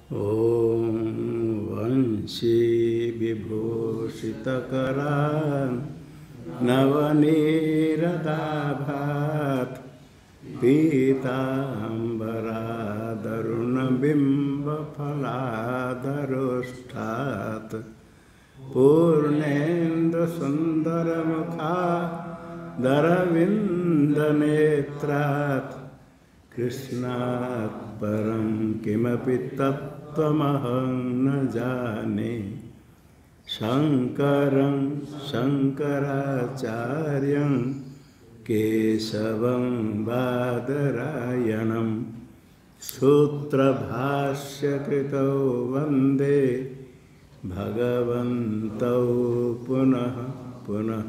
ॐ वंशी विभूषितकरान् नवनीरदाभात् पीताम्बरादरुणबिम्बफलादरोष्ठात् पूर्णेन्दुसुन्दरमुखादरविन्दनेत्रात् कृष्णात् परं किमपि तत्त्वमहं न जाने। शङ्करं शङ्कराचार्यं केशवं बादरायणं सूत्रभाष्यकृतौ वन्दे भगवन्तौ पुनः पुनः।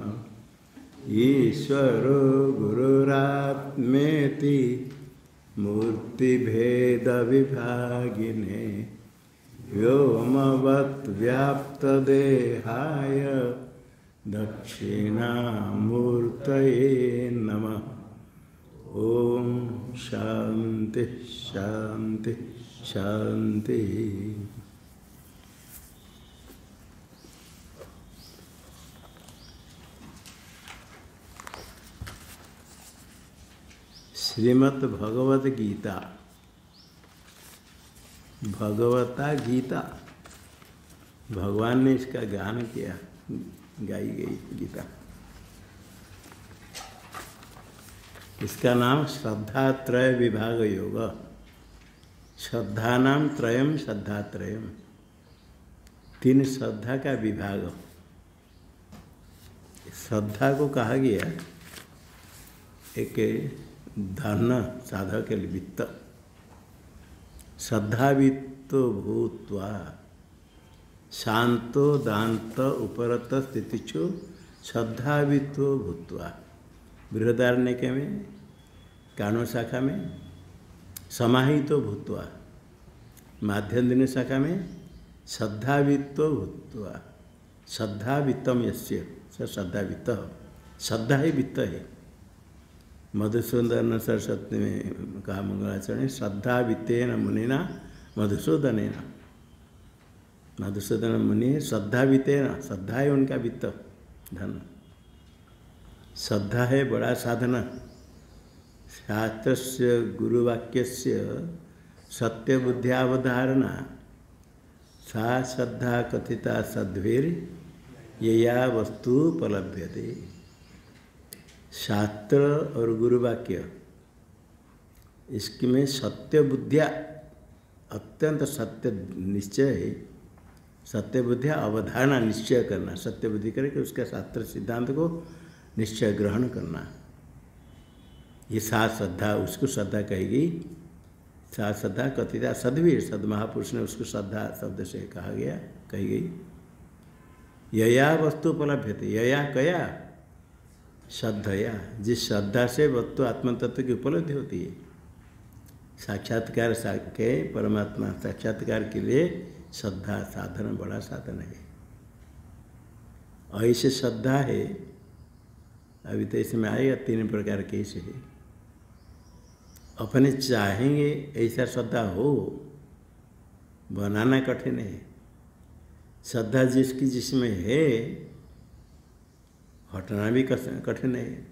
ईश्वरो गुरुरात्मेति मूर्तिभेदविभागिने व्योमवद्व्याप्तदेहाय दक्षिणामूर्तये नमः। ॐ शान्ति शान्ति शान्ति। श्रीमद् भगवद गीता, भगवता गीता, भगवान ने इसका गान किया, गाई गई गीता। इसका नाम श्रद्धात्रय विभाग योग। श्रद्धा नाम त्रयम श्रद्धात्रयम, तीन श्रद्धा का विभाग। श्रद्धा को कहा गया एक धन साधक के लिए वित्त। श्रद्धावित्तो भूत्वा शांतो दांत उपरत स्थितिषु श्रद्धावित्तो भूत्वा। बृहदारण्यक में कानो शाखा में समाहितो भूत्वा, माध्यन्दिनी शाखा में श्रद्धावित्तो भूत्वा। श्रद्धावित्तम यस्य स श्रद्धावित्त। श्रद्धा ही वित्त है। मधुसूदन सरस्वती में कहा मंगलाचरण, श्रद्धा वित्तेन मुनिना मधुसूदनेन। मधुसूदन मुनि श्रद्धा वित्तेन, श्रद्धा है उनका वित्त धन। श्रद्धा है बड़ा साधन। शास्त्रस्य गुरुवाक्यस्य सत्यबुद्ध्यावधारणा सा श्रद्धा कथिता सद्भिर यया वस्तुपलभ्यते। शास्त्र और गुरुवाक्य इसमें सत्य बुद्धिया, अत्यंत सत्य निश्चय है। सत्य बुद्धिया अवधारणा निश्चय करना, सत्य बुद्धि करके उसका शास्त्र सिद्धांत को निश्चय ग्रहण करना, ये सात श्रद्धा, उसको श्रद्धा कहेगी। सात श्रद्धा कथिता सद्वीर, सद महापुरुष ने उसको श्रद्धा शब्द से कहा गया, कही गई। यया वस्तु उपलब्धते, यया कया श्रद्धया, जिस श्रद्धा से वस्तु आत्म तत्व की उपलब्धि होती है। साक्षात्कार के परमात्मा साक्षात्कार के लिए श्रद्धा साधन, बड़ा साधन है। ऐसे श्रद्धा है, अभी तो इसमें आएगा तीन प्रकार के ऐसे है। अपने चाहेंगे ऐसा श्रद्धा हो, बनाना कठिन है। श्रद्धा जिसकी जिसमें है, हटना भी कठिन है।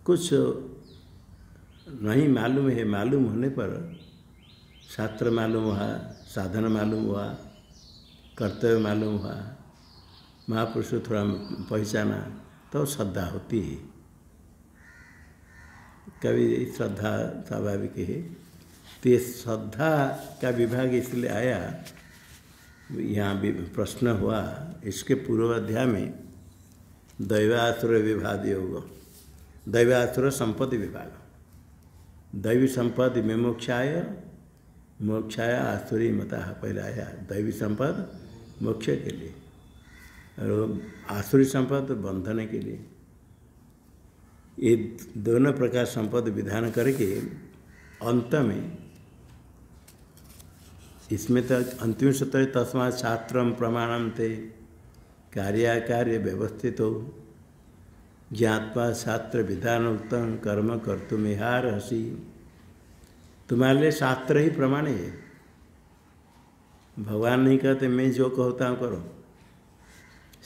कुछ नहीं मालूम है, मालूम होने पर शास्त्र मालूम हुआ, साधन मालूम हुआ, कर्तव्य मालूम हुआ, महापुरुष थोड़ा पहचाना, तो श्रद्धा होती है। कभी श्रद्धा स्वाभाविक है। तो ये श्रद्धा का विभाग इसलिए आया, यहाँ भी प्रश्न हुआ। इसके पूर्वाध्याय में दैवासुर विभाग योग, दैवासुर संपत्ति विभाग। दैवी संपत्ति में मोक्षाय आसुरी मता पहले आया। दैवी संपत्ति मोक्ष के लिए और आसुरी संपत्ति बंधन के लिए। ये दोनों प्रकार संपत्ति विधान करके अंत में इसमें तो अंतिम सूत्र तस्मात् शास्त्रम प्रमाणम ते कार्याकार्य व्यवस्थित हो ज्ञात्वा शास्त्र विधान उत्तम कर्म कर्तुमिहार हसी। तुम्हारे लिए शास्त्र ही प्रमाण है, भगवान नहीं कहते मैं जो कहता हूँ करो,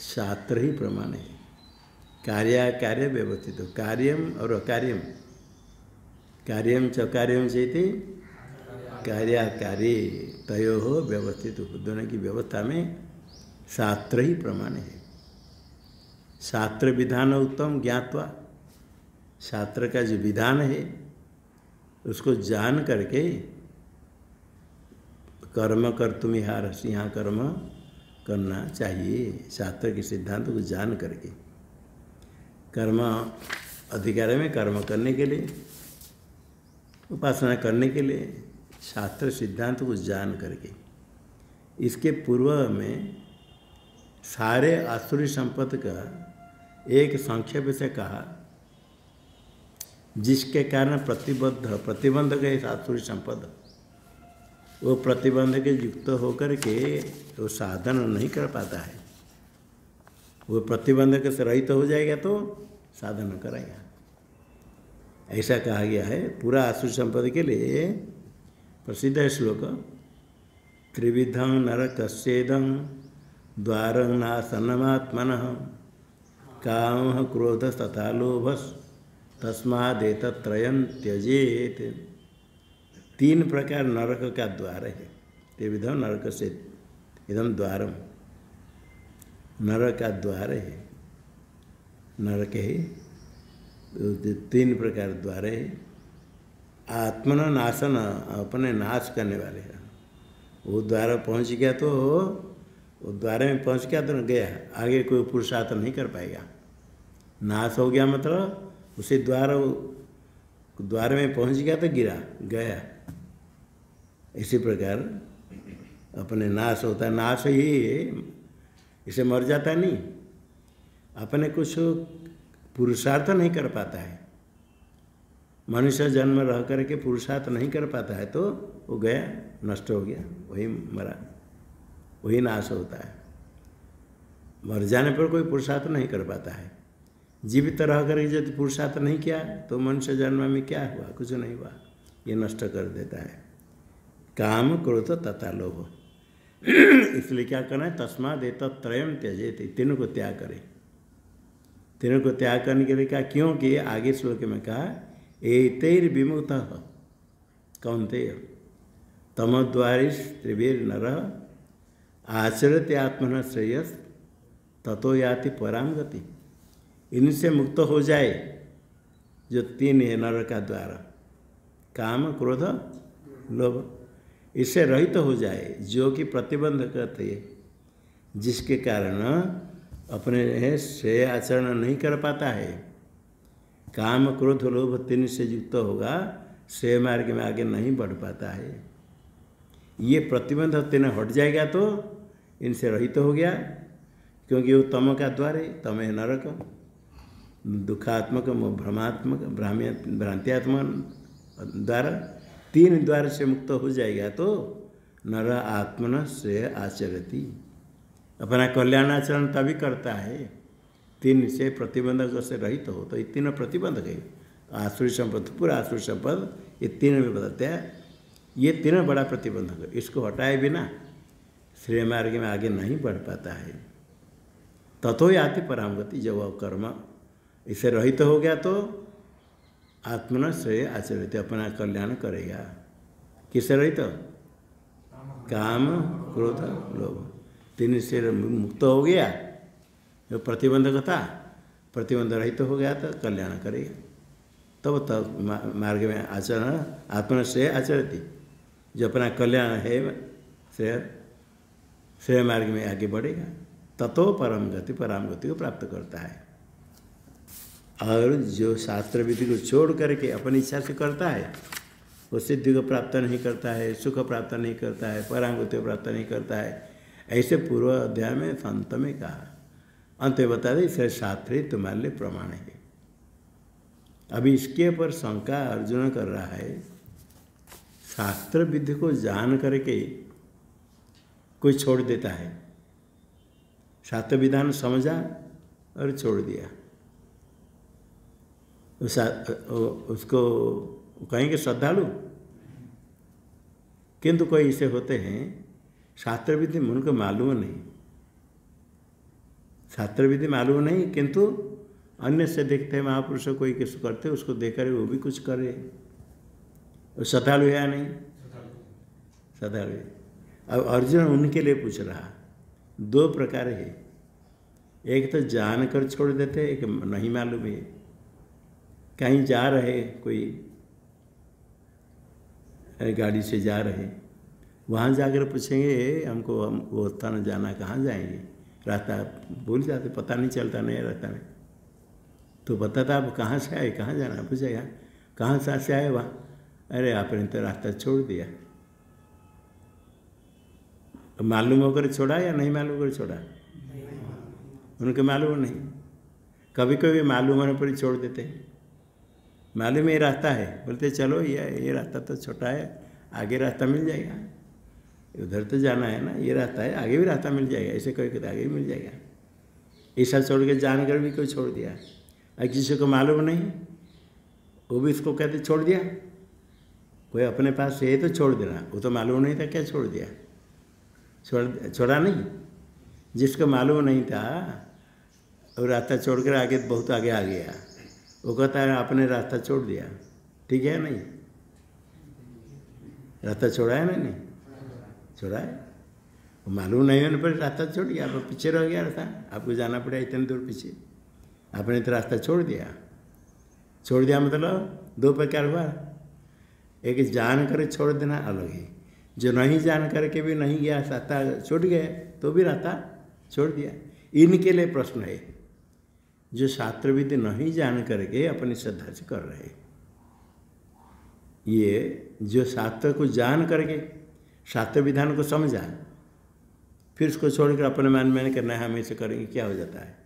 शास्त्र ही प्रमाण है। कार्य कार्य व्यवस्थित हो, कार्यम और अकार्यम, कार्यम च कार्यम चेती कार्याकारी तयो हो व्यवस्थित हो, दोनों की व्यवस्था में शास्त्र ही प्रमाण है। शास्त्र विधान उत्तम ज्ञात्वा, शास्त्र का जो विधान है उसको जान करके कर्म कर तुम यहाँ कर्म करना चाहिए। शास्त्र के सिद्धांत को जान करके कर्म अधिकार में कर्म करने के लिए, उपासना करने के लिए शास्त्र सिद्धांत को जान करके। इसके पूर्व में सारे आसुरी संपत्ति का एक संक्षेप से कहा, जिसके कारण प्रतिबंधक है आसुरी संपद, वो प्रतिबंध के युक्त होकर के वो साधन नहीं कर पाता है। वो प्रतिबंधक से रहित हो जाएगा तो साधन करेगा, ऐसा कहा गया है। पूरा आसुरी संपत्ति के लिए प्रसिद्ध है श्लोक, त्रिविधं नरकस्येदं द्वारं नाशनमात्मनः कामः क्रोधः तथा लोभः तस्मादेतत्त्रयं त्यजेत। तीन प्रकार नरक का द्वार है। त्रिविधं नरक से इदम द्वारम, नरक का द्वार है, नरक है, तीन प्रकार द्वार है। आत्मन नाशन, अपने नाश करने वाले हैं। वो द्वार पहुंच गया तो वो द्वार में पहुंच गया तो गया, आगे कोई पुरुषार्थ नहीं कर पाएगा। नाश हो गया मतलब उसे द्वार में पहुंच गया तो गिरा गया। इसी प्रकार अपने नाश होता है, नाश ही है, इसे मर जाता नहीं। अपने कुछ पुरुषार्थ नहीं कर पाता है, मनुष्य जन्म रह करके पुरुषार्थ नहीं कर पाता है तो वो गया, नष्ट हो गया, वही मरा, वही नाश होता है। मर जाने पर कोई पुरुषार्थ नहीं कर पाता है। जीवित रह करके यदि पुरुषार्थ नहीं किया तो मनुष्य जन्म में क्या हुआ, कुछ नहीं हुआ, ये नष्ट कर देता है। काम क्रोध तथा लोभ, इसलिए क्या करना है, तस्माद् एतत्त्रयं त्यजेत, तीनों को त्याग करें। तीनों को त्याग करने के लिए क्या, क्योंकि आगे श्लोक में कहा एतैर्विमुक्तः कौन्तेय तमद्वारिस् त्रिभिर्नरः आचरते आत्मनः श्रेयस ततो याति परां गति। इनसे मुक्त हो जाए जो तीन है नरक का द्वार, काम क्रोध लोभ, इससे रहित हो जाए जो कि प्रतिबंध करते है, जिसके कारण अपने श्रेय आचरण नहीं कर पाता है। काम क्रोध लोभ तीन से युक्त होगा, श्रेय मार्ग में आगे नहीं बढ़ पाता है। ये प्रतिबंध तीन हट जाएगा तो इनसे रहित हो गया, क्योंकि वो तम का द्वार है, तम है नरक, दुखात्मक भ्रमात्मक भ्रांत्यात्मक द्वार, तीन द्वार से मुक्त हो जाएगा तो नर आत्मन श्रेय आचरति, अपना कल्याणाचरण तभी करता है। तीन से प्रतिबंधक से रहित हो तो ये तीनों प्रतिबंधक है। आसुरी संपद, पूरा आसुरी संपद, ये तीनों में बताते हैं, ये तीनों बड़ा प्रतिबंधक है। इसको हटाए बिना श्रेय मार्ग में आगे नहीं बढ़ पाता है। ततो याति परामगति, जब वह कर्म इसे रहित हो गया तो आत्मन श्रेय आचरित, अपना कल्याण करेगा। किससे रहित, काम क्रोध लोभ, तीन से मुक्त हो गया, जो प्रतिबंधक था प्रतिबंध रहित हो गया तो कल्याण करेगा। तब मार्ग में आचरण आत्मन श्रेय आचरती, जो अपना कल्याण है श्रेय मार्ग में आगे बढ़ेगा, ततो परम गति, पराम गति को प्राप्त करता है। और जो शास्त्र विधि को छोड़ करके अपनी इच्छा से करता है, वो सिद्धि को प्राप्त नहीं करता है, सुख प्राप्त नहीं करता है, पराम गति को प्राप्त नहीं करता है। ऐसे पूर्व अध्याय में संत में कहा, अंत में बता दे इसे शास्त्री तुम्हारे लिए प्रमाण है। अभी इसके ऊपर शंका अर्जुन कर रहा है, शास्त्र विधि को जान करके कोई छोड़ देता है, शास्त्र विधान समझा और छोड़ दिया, उसको कहेंगे श्रद्धालु। किंतु कोई ऐसे होते हैं शास्त्र विधि उनको मालूम नहीं, शास्त्र विधि मालूम नहीं, किंतु अन्य से देखते हैं महापुरुष कोई किस करते उसको देखकर वो भी कुछ करे। वो श्रद्धालु है या नहीं? श्रद्धालु है। अब अर्जुन उनके लिए पूछ रहा, दो प्रकार है, एक तो जानकर छोड़ देते, एक नहीं मालूम है। कहीं जा रहे, कोई गाड़ी से जा रहे, वहाँ जाकर पूछेंगे हमको वो स्थान जाना, कहाँ जाएंगे, रास्ता भूल जाते, पता नहीं चलता नया रास्ता में। तो बताता आप कहाँ से आए, कहाँ जाना, पूछेगा कहाँ से आए वहाँ, अरे आपने तो रास्ता छोड़ दिया। मालूम होकर छोड़ा या नहीं मालूम होकर छोड़ा? उनके मालूम नहीं। कभी कभी मालूम होने पर ही छोड़ देते हैं। मालूम ये रास्ता है, बोलते चलो ये रास्ता तो छोटा है, आगे रास्ता मिल जाएगा, उधर तो जाना है ना, ये रास्ता है, आगे भी रास्ता मिल जाएगा, ऐसे कोई कहते आगे भी मिल जाएगा। ऐसा छोड़ के जानकर भी कोई छोड़ दिया। और किसी को मालूम नहीं, वो भी इसको कहते छोड़ दिया। कोई अपने पास है तो छोड़ देना, वो तो मालूम नहीं था क्या छोड़ दिया, छोड़ा नहीं। जिसको मालूम नहीं था और रास्ता छोड़कर आगे बहुत आगे आ गया, वो कहता है आपने रास्ता छोड़ दिया, ठीक है नहीं? रास्ता छोड़ा है ना? नहीं छोड़ा है। वो मालूम नहीं होने पर रास्ता छोड़ गया, आप पीछे रह गया रास्ता, आपको जाना पड़ा इतने दूर पीछे, आपने तो रास्ता छोड़ दिया। छोड़ दिया मतलब दो प्रकार हुआ, एक जान कर छोड़ देना अलग है, जो नहीं जान करके भी नहीं गया, रास्ता छूट गए तो भी रास्ता छोड़ दिया। इनके लिए प्रश्न है जो शास्त्र विधि नहीं जान करके अपनी श्रद्धा से कर रहे। ये जो शास्त्र को जान करके शास्त्र विधान को समझा, फिर उसको छोड़कर अपने मन में करना है, हम ऐसे करेंगे, क्या हो जाता है?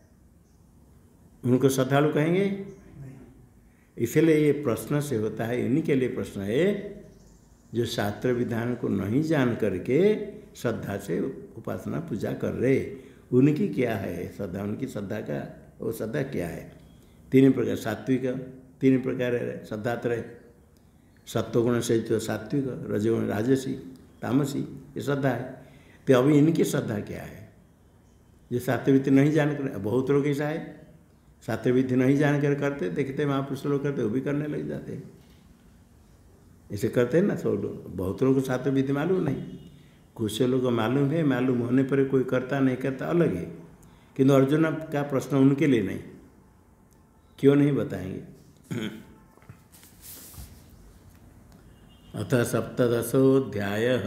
उनको श्रद्धालु कहेंगे? इसलिए ये प्रश्न से होता है, इन्हीं के लिए प्रश्न है जो शास्त्र विधान को नहीं जान करके श्रद्धा से उपासना पूजा कर रहे, उनकी क्या है श्रद्धा, उनकी श्रद्धा का वो श्रद्धा क्या है? तीन प्रकार, सात्विक, तीन प्रकार श्रद्धा तरह, सत्वगुण से तो सात्विक, रजोगुण राजसी, तामसी, ये श्रद्धा है। तो अभी इनकी श्रद्धा क्या है? जो शास्त्र विधि नहीं जान कर, बहुत लोग ऐसा है शास्त्र विधि नहीं जान कर करते, देखते महापुरुष लोग करते, वो भी करने लग जाते हैं, ऐसे करते हैं ना सब लोग। बहुत लोगों को शास्त्र विधि मालूम नहीं, कुछ लोगों को मालूम है, मालूम होने पर कोई करता नहीं करता अलग है, किंतु अर्जुन का प्रश्न उनके लिए नहीं, क्यों नहीं बताएंगे। अथ सप्तदशोऽध्यायः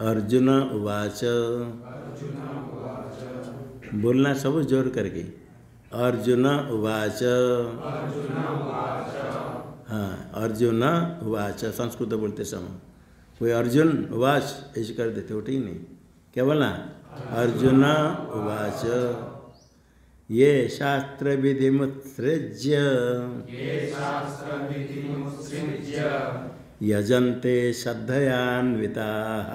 अर्जुन उवाच, बोलना सब जोर करके, अर्जुन उवाच, हाँ अर्जुन उवाच, संस्कृत बोलते समय कोई अर्जुन उवाच ऐसे कर देते, उठे ही नहीं, क्या बोलना? अर्जुन उवाच, ये शास्त्र विधिमुत्सृज्य यजन्ते श्रद्धयान्विताः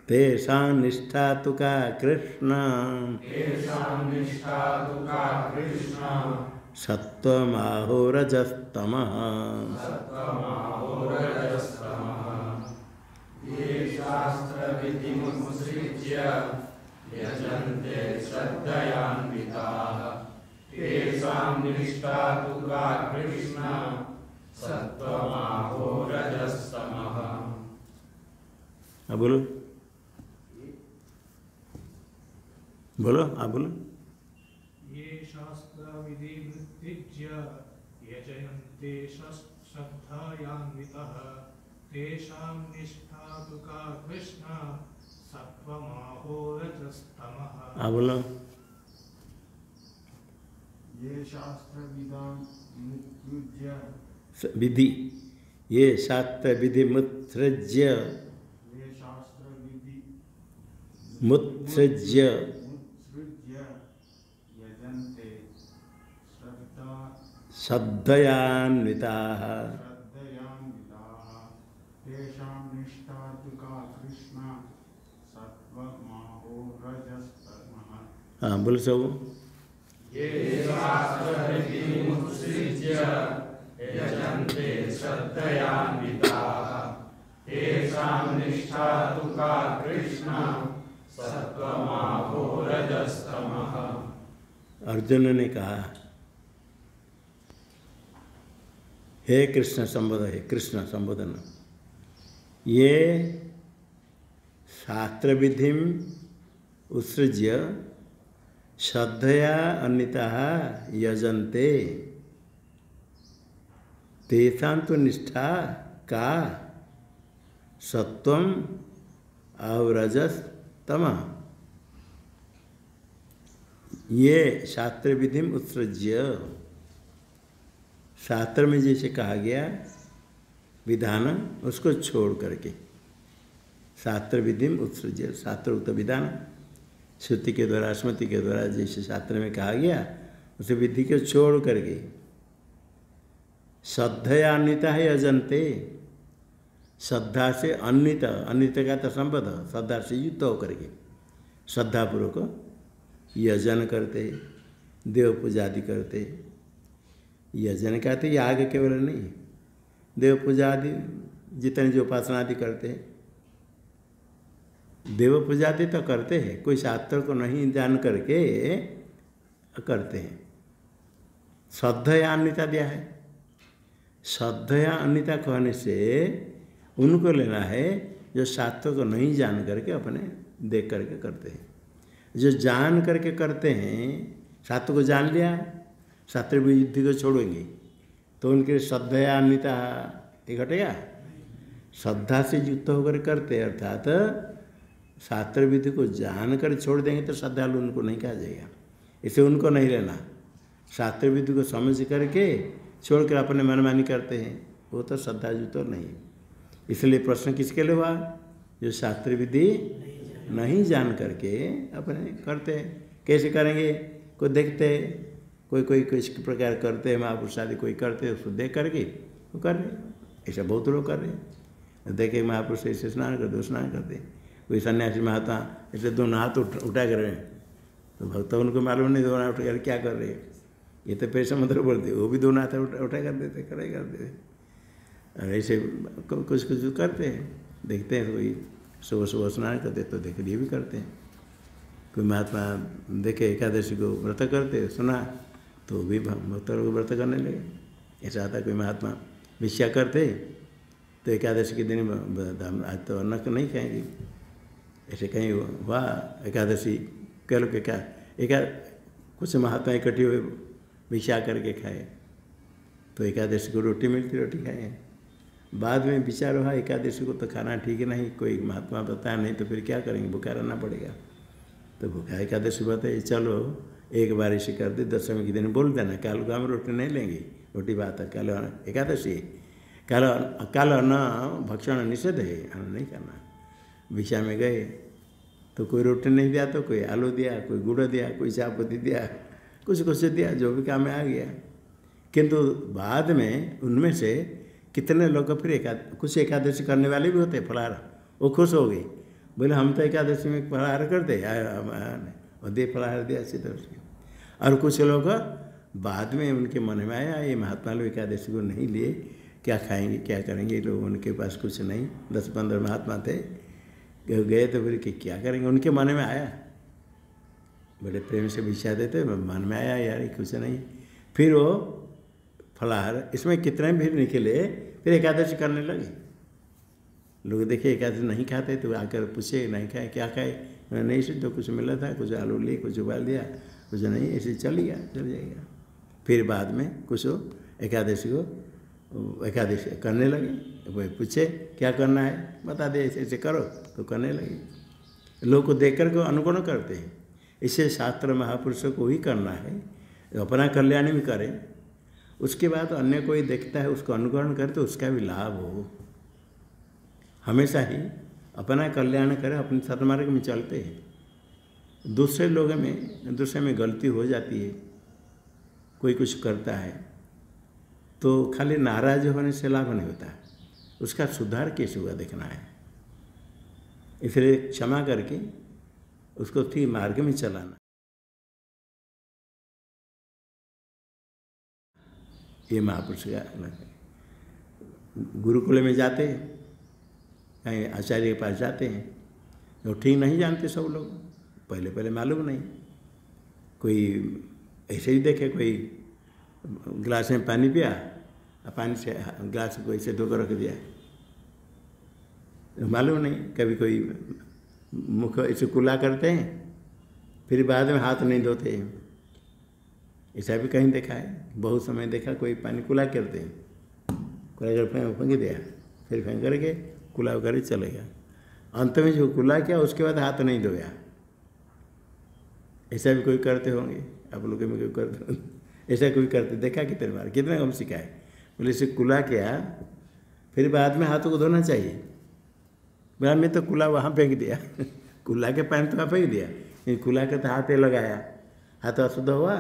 तेषां निष्ठा तु का कृष्ण सत्वमाहो रजस्तमः। अब बोलो बोलो, आप बोलो। ये शास्त्र विधि मुत्सृज्य यजन्ते श्रद्धयान्वितः तेषां निष्ठा तु का कृष्ण सत्वमाहो रजस्तमः। आप बोलो। ये शास्त्र मुत्सृज्य विधि, ये शास्त्र विधि मुत्सृज्य, ये शास्त्र विधि मुत्सृज्य यजन्ते श्रद्धयान्विताः तेषां निष्ठा तु का कृष्ण सत्वमाहो रजस्तमः। हाँ बोलो सब। ये शास्त्र विधि मुत्सृज्य यजन्ते श्रद्धयान्विताः तेषां निष्ठा तु का कृष्ण सत्त्वमाहो रजस्तमः। अर्जुन ने कहा, हे कृष्ण संबोधन, हे कृष्ण संबोधन, ये शास्त्र विधि उत्सृज्य श्रद्धया अन्विताः यजन्ते तेषां तु निष्ठा का सत्वम अवरजस्तमः। ये शास्त्र विधि उत्सृज्य, शास्त्र में जैसे कहा गया विधान उसको छोड़ करके, शास्त्र विधि उत्सृज्य, शास्त्रोक्त विधान श्रुति के द्वारा स्मृति के द्वारा जैसे शास्त्र में कहा गया उसे विधि को छोड़ करके श्रद्धया अन्विता है यजन्ते, श्रद्धा से अन्वित, अन्वित का तो संबंध श्रद्धा से युक्त होकर के श्रद्धापूर्वक यजन करते, देव पूजा आदि करते। यजन का तो याग केवल नहीं, देव पूजा आदि जितने जो उपासना आदि करते हैं, देव पूजा आदि तो करते हैं, कोई शास्त्र को नहीं जान करके करते हैं। श्रद्धया अन्विता दिया है, श्रद्धया अन्विता कहने से उनको लेना है जो शास्त्र को नहीं जान करके अपने देख करके करते हैं। जो जान करके करते हैं, शास्त्र को जान लिया, शास्त्र विधि को छोड़ेंगे तो उनके श्रद्धया अन्विता ये घटेगा। श्रद्धा से युक्त होकर करते अर्थात शास्त्र विधि को जान कर छोड़ देंगे तो श्रद्धालु उनको नहीं कहा जाएगा, इसे उनको नहीं लेना। शास्त्र विधि को समझ करके छोड़कर अपने मनमानी करते हैं, वो तो श्रद्धायुक्त तो नहीं। इसलिए प्रश्न किसके लिए हुआ? जो शास्त्र विधि नहीं जान करके अपने करते हैं। कैसे करेंगे? कोई देखते हैं, कोई किस प्रकार करते हैं, महापुरुष आदि कोई करते हैं, उसको देख करके वो कर रहे। ऐसा बहुत लोग कर रहे हैं। देखे महापुरुष ऐसे स्नान करते, स्नान करते। कोई सन्यासी महात्मा ऐसे दोनों हाथ उठा कर रहे हैं, तो भक्त उनको मालूम नहीं दोनों हाथ उठा कर क्या कर रहे हैं। ये तो पैसा मंत्र बोलते, वो भी दोनों हाथ उठा कर देते, खड़े कर देते। ऐसे कुछ करते हैं, देखते हैं। कोई सुबह सुबह स्नान करते तो देखे ये भी करते हैं। कोई महात्मा देखे एकादशी को व्रत करते, सुना तो भी भक्त लोग व्रत करने लगे। ऐसा आता कोई महात्मा भिक्षा करते तो एकादशी के दिन आज तो अन्न नहीं खाएंगे, ऐसे कहीं हुआ एकादशी कह लो क्या कुछ महात्मा इकट्ठे हुए भिक्षा करके खाए तो एकादशी को रोटी मिलती, रोटी खाए। बाद में विचार हुआ एकादशी को तो खाना ठीक नहीं, कोई महात्मा बताया नहीं तो फिर क्या करेंगे, भूखा रहना पड़ेगा। तो भूखा एकादशी बताइए, चलो एक बार इसे कर दे, दशमी के दिन बोल देना कल को हम रोटी नहीं लेंगे, रोटी बात है, कल एकादशी, कल अन्न भक्षण निषेध है, अन्न नहीं करना। भिक्षा में गए तो कोई रोटी नहीं दिया तो कोई आलू दिया, कोई गुड़ दिया, कोई चायपत्ती दिया, कुछ दिया, जो भी काम में आ गया। किंतु बाद में उनमें से कितने लोग फिर कुछ एकादशी करने वाले भी होते फलाहार, वो खुश हो गए, बोले हम तो एकादशी में फलाहार करते और दे फलाहार दिया अच्छी तरह से। और कुछ लोग बाद में उनके मन में आया ये महात्मा लोग एकादशी को नहीं लिए, क्या खाएंगे क्या करेंगे, लोग उनके पास कुछ नहीं, 10-15 महात्मा थे, गए तो फिर क्या करेंगे, उनके मन में आया, बड़े प्रेम से भिक्षा देते, मन में आया यार कुछ नहीं। फिर वो फलाहार इसमें कितने भी निकले, फिर एकादशी करने लगे। लोग देखे एकादशी नहीं खाते तो आकर पूछे नहीं खाए क्या खाए, नहीं से तो कुछ मिला था, कुछ आलू लिए, कुछ उबाल दिया, कुछ नहीं, ऐसे चल जाएगा। फिर बाद में कुछ एकादशी करने लगे, वो पूछे क्या करना है, बता दे, ऐसे करो, तो करने लगे। लोग को देख कर को अनुगुण करते हैं। इसे शास्त्र महापुरुषों को ही करना है, अपना कल्याण भी करें, उसके बाद अन्य कोई देखता है उसको अनुकरण करे तो उसका भी लाभ हो। हमेशा ही अपना कल्याण करें, अपने सन्मार्ग में चलते हैं। दूसरे में गलती हो जाती है, कोई कुछ करता है तो खाली नाराज होने से लाभ नहीं होता, उसका सुधार कैसे हुआ देखना है। इसलिए क्षमा करके उसको ठीक मार्ग में चलाना। ये महापुरुष का अलग है। गुरुकुल में जाते हैं, कहीं आचार्य के पास जाते हैं, तो ठीक नहीं जानते सब लोग, पहले पहले मालूम नहीं, कोई ऐसे ही देखे, कोई गिलास में पानी पिया, पानी से गिलास को ऐसे धोकर रख दिया, मालूम नहीं। कभी कोई मुख ऐसे कुल्ला करते हैं, फिर बाद में हाथ नहीं धोते हैं, ऐसा भी कहीं देखा है। बहुत समय देखा कोई पानी कुल्ला करते हैं, कुल्ला कर फेंक दिया, फिर फेंक करके कुल्ला कर चले गया, अंत में जो कुल्ला किया उसके बाद हाथ नहीं धोया। ऐसा भी कोई करते होंगे, आप लोग में कोई करते, ऐसा कोई करते देखा कितने बार, कितने कम सिखाए। बोले इसे कुल्ला किया, फिर बाद में हाथों को धोना चाहिए। बोला मैं तो कुल्ला वहाँ फेंक दिया कुल्ला के पानी तो वहाँ फेंक दिया, कुल्ला के तो हाथ लगाया, हाथ अशुद्ध हुआ,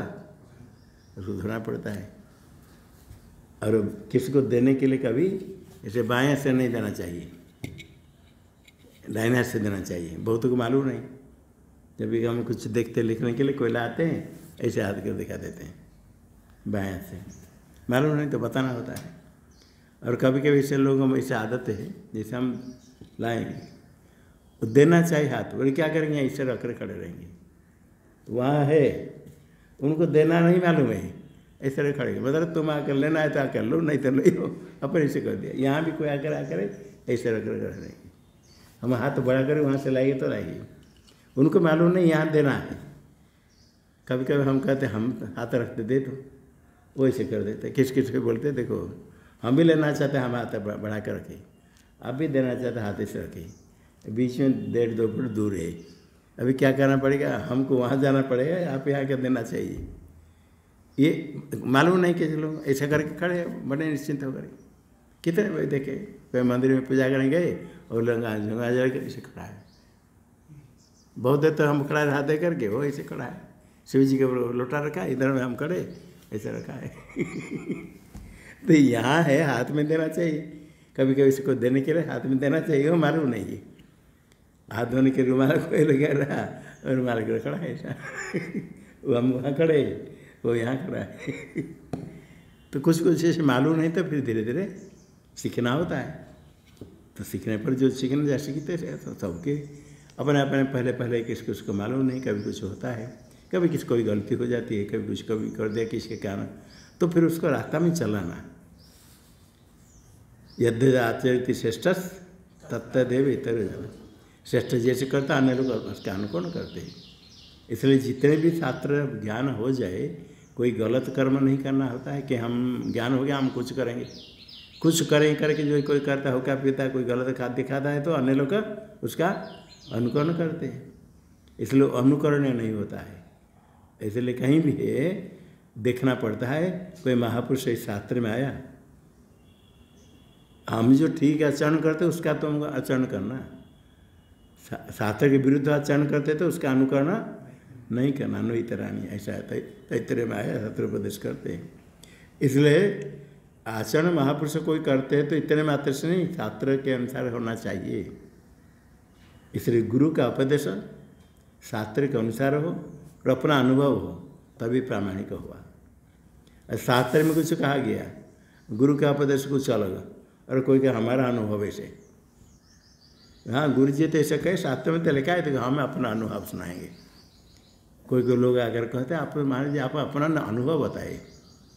उसको धोना पड़ता है। और किसी को देने के लिए कभी ऐसे बाएं से नहीं देना चाहिए, दाहिने हाथ से देना चाहिए। बहुतों को मालूम नहीं, जब भी हम कुछ देखते लिखने के लिए कोई लाते हैं, ऐसे हाथ कर दिखा देते हैं बाएं हाथ से, मालूम नहीं तो बताना होता है। और कभी कभी ऐसे लोग हम ऐसे आदत है, जैसे हम लाएंगे देना चाहिए हाथ, बोले क्या करेंगे, ऐसे रख कर खड़े रहेंगे, वहाँ है उनको देना नहीं मालूम है, ऐसे रख खड़े, मतलब तुम आकर लेना है तो आकर लो, नहीं तो नहीं हो, अपन ऐसे कर दिया। यहाँ भी कोई आकर ऐसे रख कर खड़े रहेंगे, हम हाथ बढ़ा कर वहाँ से लाइए तो लाइए, उनको मालूम नहीं यहाँ देना है। कभी कभी हम कहते हम हाथ रखते दे दो, वो ऐसे कर देते, किस किस को बोलते देखो हम भी लेना चाहते हैं, हम हाथ बढ़ा कर रखें, आप भी देना चाहते हाथ ऐसे रखें, बीच में 1.5-2 फुट दूर है, अभी क्या करना पड़ेगा, हमको वहाँ जाना पड़ेगा, आप यहाँ कर देना चाहिए। ये मालूम नहीं कि लोग ऐसा करके खड़े बड़े निश्चिंत होकर। कितने भाई देखे कोई मंदिर में पूजा करने गए और लंगा झुंगा जड़ कर ऐसे खड़ा है, बहुत देर तो हम खड़ा हाथ दे करके, वो ऐसे खड़ा है, शिव जी का लोटा रखा है, इधर में हम खड़े ऐसे रखा है तो यहाँ है हाथ में देना चाहिए, कभी कभी इसको देने के लिए हाथ में देना चाहिए, वो मालूम नहीं है। हाथ धोने के रुमाल कोई लगा रहा और रुमाल के खड़ा है ऐसा वो हम वहाँ खड़े, वो यहाँ खड़ा है तो कुछ कुछ ऐसे मालूम नहीं, तो फिर धीरे धीरे सीखना होता है। तो सीखने पर जो सीखने जा सीखते थे, तो सबके अपने अपने पहले पहले किसको उसको मालूम नहीं, कभी कुछ होता है, कभी किसी कोई गलती हो जाती है, कभी कुछ कभी कर दिया किसके कारण, तो फिर उसको रास्ता में चलाना। यद्य आचरित श्रेष्ठ तत्तदेव इतर जन, श्रेष्ठ जैसे करता अन्य लोग उसके अनुकूल करते हैं। इसलिए जितने भी छात्र ज्ञान हो जाए, कोई गलत कर्म नहीं करना होता है कि हम ज्ञान हो गया हम कुछ करेंगे, कुछ करें करके जो कोई करता हो क्या पीता है, कोई गलत खाद्य खाता है तो अन्य लोग उसका अनुकरण करते हैं, इसलिए अनुकरण नहीं होता है। इसलिए कहीं भी है देखना पड़ता है, कोई महापुरुष इस शास्त्र में आया, हम जो ठीक आचरण करते उसका तो हमको आचरण करना, शास्त्र के विरुद्ध आचरण करते तो उसका अनुकरण नहीं करना। नो इतरानी ऐसा है, तैतरे में आया शास्त्र उपदेश करते हैं। इसलिए आचरण महापुरुष कोई करते हैं तो इतने मात्र से नहीं, शास्त्र के अनुसार होना चाहिए। इसलिए गुरु का उपदेश शास्त्र के अनुसार हो और अपना अनुभव हो, तभी प्रामाणिक हुआ। शास्त्र में कुछ कहा गया, गुरु का उपदेश कुछ अलग, और कोई का हमारा अनुभव ऐसे, हाँ गुरु जी तो ऐसे कहे, शास्त्र में तो लिखा है तो हम अपना अनुभव सुनाएंगे। कोई कोई लोग आकर कहते हैं आप मान लीजिए आप अपना अनुभव बताए,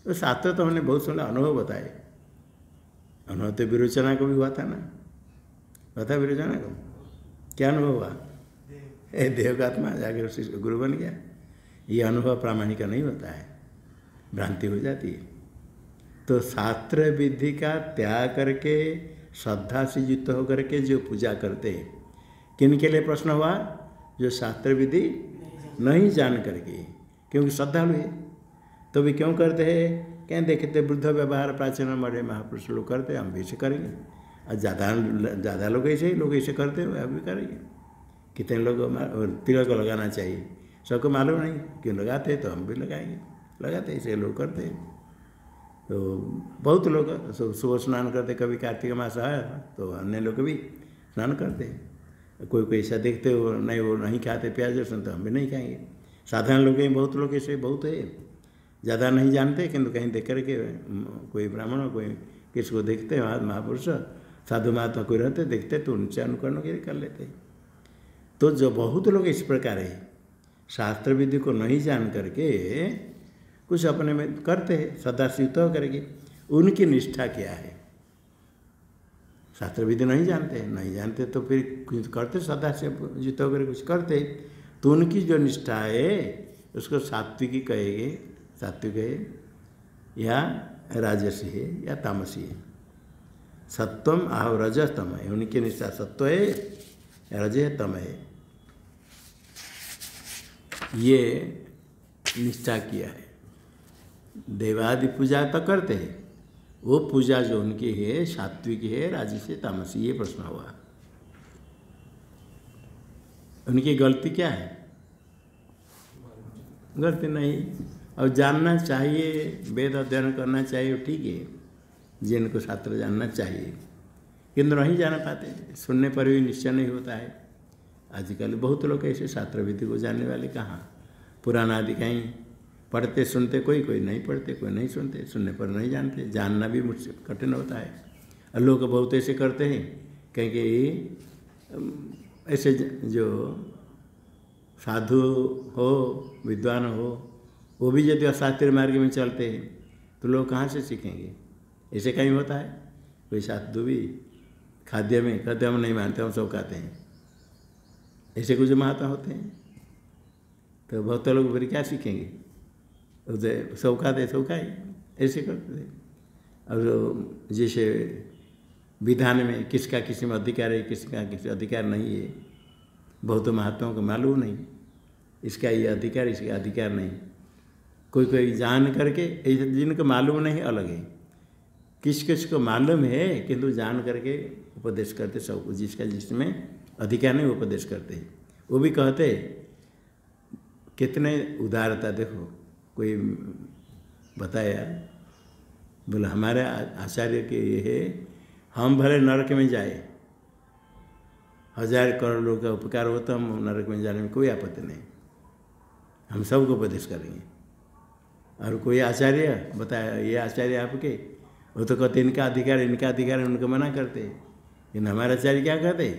तो शास्त्र तो हमने बहुत सुना, अनुभव बताए। अनुभव तो विरोचना को भी हुआ था ना, पता विरोचना को क्या अनुभव हुआ, देव का आत्मा जाकर उसी गुरु बन गया। ये अनुभव प्रामाणिक नहीं होता है, भ्रांति हो जाती है। तो शास्त्र विधि का त्याग करके श्रद्धा से युक्त होकर के जो पूजा करते हैं, किन के लिए प्रश्न हुआ, जो शास्त्र विधि नहीं जान करके, क्योंकि श्रद्धालु है तो भी क्यों करते हैं, क्या देखते वृद्ध व्यवहार प्राचीन बड़े महापुरुष लोग करते हैं, हम भी ऐसे करेंगे। और ज़्यादा लोग ऐसे करते हैं, हम भी करेंगे। कितने लोग तिलक लगाना चाहिए, सबको मालूम नहीं, क्यों लगाते हैं तो हम भी लगाएंगे, लगाते ऐसे लोग करते हैं। तो बहुत लोग सुबह स्नान करते, कभी कार्तिक मास आया तो अन्य लोग भी स्नान करते हैं। कोई कोई ऐसा देखते हो नहीं, वो नहीं खाते प्याज लहसुन, तो हम भी नहीं खाएंगे। साधारण लोग हैं, बहुत लोग ऐसे बहुत है, ज़्यादा नहीं जानते, किंतु कहीं देख करके कोई ब्राह्मण कोई किसको देखते हैं महापुरुष साधु महात्मा कोई रहते देखते तो उनसे अनुकरण के कर लेते। तो जो बहुत लोग इस प्रकार है शास्त्र विधि को नहीं जान करके कुछ अपने में करते हैं सदाशिव तो करके, उनकी निष्ठा क्या है? शास्त्र विधि नहीं जानते तो फिर कुछ करते सदाशिव जित होकर कुछ करते, तो उनकी जो निष्ठा है उसको सात्विकी कहेंगे, सात्विक है या राजसी है या तामसी है। सत्वम आह रजस तम है, उनकी निष्ठा सत्व है रज है तम है, ये निष्ठा किया है। देवादि पूजा तो करते हैं, वो पूजा जो उनकी है सात्विक है राजसी है तामसी, ये प्रश्न हुआ। उनकी गलती क्या है? गलती नहीं, और जानना चाहिए, वेद अध्ययन करना चाहिए, ठीक है, जिनको शास्त्र जानना चाहिए, किंतु नहीं जान पाते, सुनने पर भी निश्चय नहीं होता है। आजकल बहुत लोग ऐसे शास्त्र विधि को जानने वाले कहाँ, पुराण आदि कहीं पढ़ते सुनते, कोई नहीं पढ़ते, कोई नहीं सुनते, सुनने पर नहीं जानते, जानना भी मुझसे कठिन होता है। और लोग बहुत ऐसे करते हैं क्योंकि ऐसे जो साधु हो विद्वान हो वो भी यदि अशास्त्रीय मार्ग में चलते हैं तो लोग कहाँ से सीखेंगे? ऐसे कहीं होता है कोई साधु भी खाद्य में कहते हम नहीं मानते, हम सब खाते हैं, ऐसे कुछ महात्मा होते हैं, तो बहुत लोग फिर क्या सीखेंगे? उसे सब खाते सब खाए, ऐसे करते थे। और जैसे विधान में किसका किसी में अधिकार है, किसका किसी अधिकार नहीं है, बहुत महात्माओं को मालूम नहीं, इसका ये अधिकार इसका अधिकार नहीं। कोई जान करके, जिनको मालूम नहीं अलग है, किस किस को मालूम है किंतु जान करके उपदेश करते सबको, जिसका जिसमें अधिकार नहीं उपदेश करते हैं। वो भी कहते कितने उदारता, देखो कोई बताया बोले हमारे आचार्य के ये है, हम भले नरक में जाए, 1000 करोड़ लोगों का उपकार हो तो हम नरक में जाने में कोई आपत्ति नहीं, हम सबको उपदेश करेंगे। और कोई आचार्य बताया ये आचार्य आपके, वो तो कहते इनका अधिकार उनको मना करते, लेकिन हमारे आचार्य क्या कहते,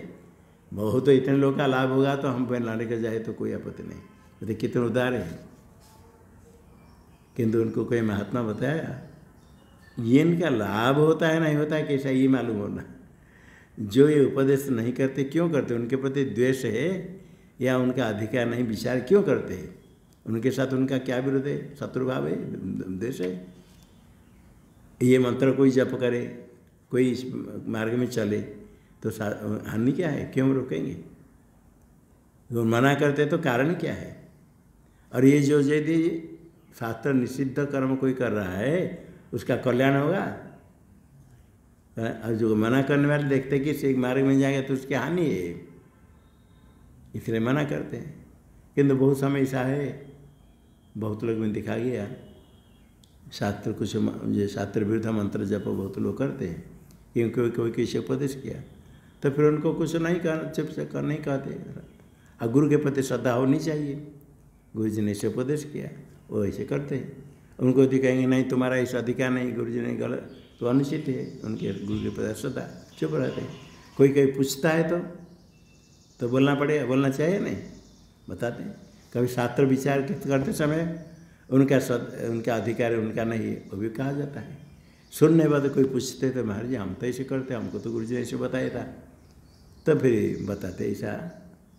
बहुत तो इतने लोग का लाभ होगा तो हम नरक जाए तो कोई आपत्ति नहीं। कहते कितने उदार है, किंतु उनको कोई महात्मा बताया ये इनका लाभ होता है नहीं होता है कैसा ये मालूम होना। जो ये उपदेश नहीं करते क्यों करते? उनके प्रति द्वेष है या उनका अधिकार नहीं, विचार क्यों करते हैं? उनके साथ उनका क्या विरोध है? शत्रु भाव है, द्वेष है। ये मंत्र कोई जप करे, कोई इस मार्ग में चले तो हानि क्या है? क्यों रोकेंगे? वो मना करते तो कारण क्या है? और ये जो यदि शास्त्र निषिद्ध कर्म कोई कर रहा है उसका कल्याण होगा, और जो मना करने वाले देखते कि इस मार्ग में जाएंगे तो उसकी हानि है, इसलिए मना करते हैं। किंतु बहुत समय ऐसा है, बहुत लोग में दिखा गया शास्त्र कुछ जो शास्त्र विरुद्ध मंत्र जप बहुत लोग करते हैं, क्योंकि कोई किसी उपदेश किया तो फिर उनको कुछ नहीं कहना, चुप से कर नहीं कहते। और गुरु के प्रति श्रद्धा होनी चाहिए, गुरु जी ने इसे उपदेश किया वो ऐसे करते हैं। उनको यदि कहेंगे नहीं तुम्हारा ऐसा अधिकार नहीं, गुरु जी ने गलत, तो अनुचित है, उनके गुरु के प्रति श्रद्धा, चुप रहते हैं। कोई पूछता है तो बोलना पड़ेगा, बोलना चाहिए नहीं, बताते हैं। कभी शास्त्र विचार करते समय उनका अधिकार है उनका नहीं है वो भी कहा जाता है। सुनने बाद कोई पूछते तो महाराज जी हम तो ऐसे करते, हमको तो गुरु जी ने ऐसे बताया था, तो फिर बताते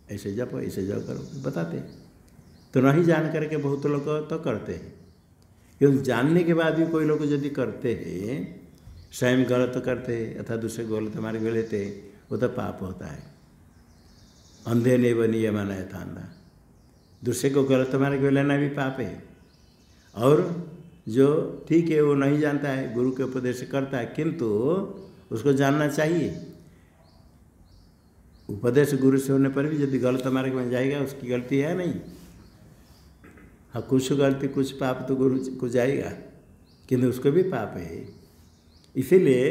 ऐसे जप ऐसे जप करो, बताते। तो नहीं जान करके बहुत लोग तो करते हैं, क्योंकि जानने के बाद भी कोई लोग यदि करते हैं स्वयं गलत करते हैं अथवा दूसरे गलत मार्ग में लेते वो तो पाप होता है। अंधे ने बनी माना है था अंधा, दूसरे को गलत मार्ग में लेना भी पाप है। और जो ठीक है वो नहीं जानता है, गुरु के उपदेश करता है, किंतु उसको जानना चाहिए। उपदेश गुरु से होने पर भी यदि गलत मार्ग में जाएगा उसकी गलती है नहीं। हाँ कुछ गलती कुछ पाप तो गुरु को जाएगा, किंतु उसको भी पाप है। इसीलिए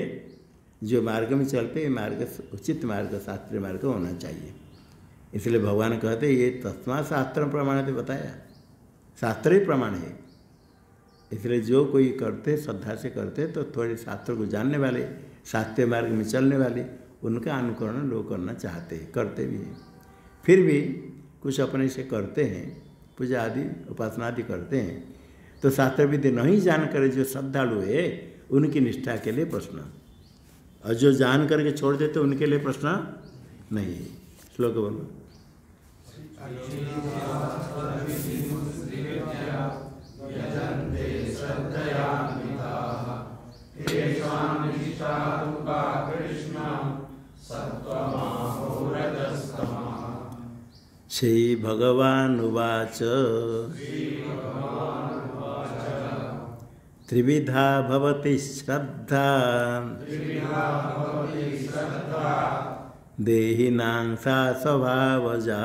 जो मार्ग में चलते हैं मार्ग उचित मार्ग शास्त्रीय मार्ग होना चाहिए। इसलिए भगवान कहते ये तस्मा शास्त्र प्रमाण तो बताया, शास्त्र ही प्रमाण है। इसलिए जो कोई करते श्रद्धा से करते तो थोड़े शास्त्रों को जानने वाले, शास्त्रीय मार्ग में चलने वाले, उनका अनुकरण लोग करना चाहते हैं, करते भी हैं। फिर भी कुछ अपने से करते हैं, पूजा आदि उपासना आदि करते हैं, तो शास्त्र विधि नहीं जानकर जो श्रद्धालु है उनकी निष्ठा के लिए प्रश्न, और जो जान करके छोड़ देते उनके लिए प्रश्न नहीं है। श्लोक बोलो। श्री भगवानुवाच त्रिविधा भवति श्रद्धा देहिनां सा स्वभावजा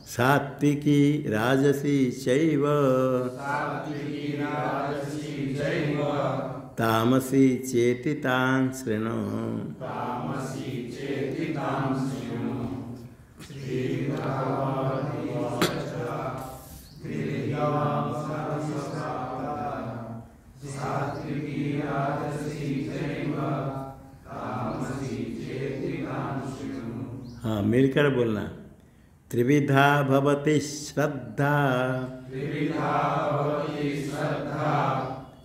सात्विकी राजसी चैव तामसी चेति तां शृणु। हाँ, मिलकर बोलना। त्रिविधा भवति श्रद्धा,